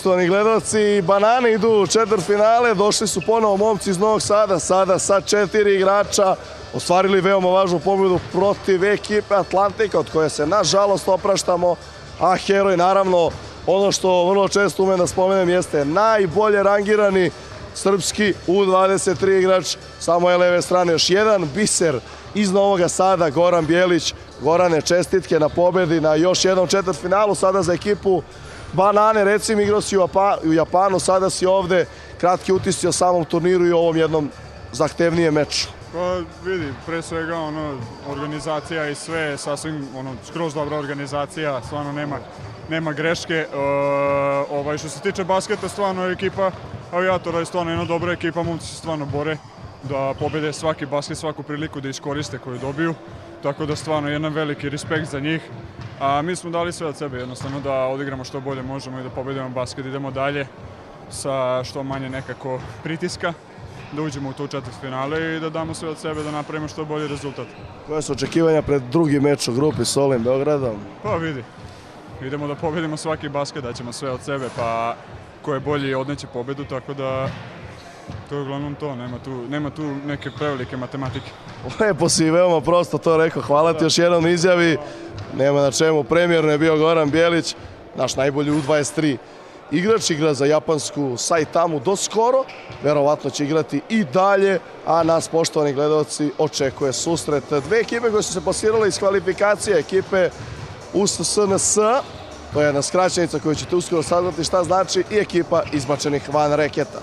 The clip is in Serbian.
Poštovani gledalci, Banane idu u četvrtfinale, došli su ponovo momci iz Novog Sada, sada sa 4 igrača, ostvarili veoma važnu pobjedu protiv ekipe Atlantika, od koje se nažalost opraštamo, a heroj naravno, ono što vrlo često umem da spomenem, jeste najbolje rangirani srpski U23 igrač sa moje leve strane. Još jedan biser iz Novog Sada, Goran Bjelić. Gorane, čestitke na pobjedi na još jednom četvrtfinalu, sada za ekipu Banane. Reci mi, igrao si u Japanu, sada si ovde, kratki utisci o samom turniru i ovom jednom zahtevnijem meču. Pa vidi, pre svega organizacija i sve, sasvim skroz dobra organizacija, stvarno nema greške. Što se tiče basketa, stvarno je ekipa Avijatora je stvarno jedna dobra ekipa, momci se stvarno bore da pobede svaki basket, svaku priliku da iskoriste koju dobiju, tako da stvarno jedan veliki respekt za njih. A mi smo dali sve od sebe, jednostavno da odigramo što bolje možemo i da pobedimo basket, idemo dalje sa što manje nekako pritiska, da uđemo u to četvrtfinale i da damo sve od sebe da napravimo što bolji rezultat. Koje su očekivanja pred drugi meč u grupi s Olim Beogradom? Pa vidi, idemo da pobedimo svaki basket, daćemo sve od sebe, pa ko je bolji odneće pobedu, tako da to je uglavnom to, nema tu neke prevelike matematike. Lepo si i veoma prosto to rekao, hvala ti još jednom izjavi, nema na čemu, premijerno je bio Goran Bjelić, naš najbolji U23 igrač, igra za japansku Saitamu do skoro, verovatno će igrati i dalje, a nas, poštovani gledalci, očekuje susret dve ekipe koje su se plasirale iz kvalifikacije, ekipe USSNS, to je jedna skraćenica koju ćete uskoro saznati šta znači, i ekipa izbačenih van reketa.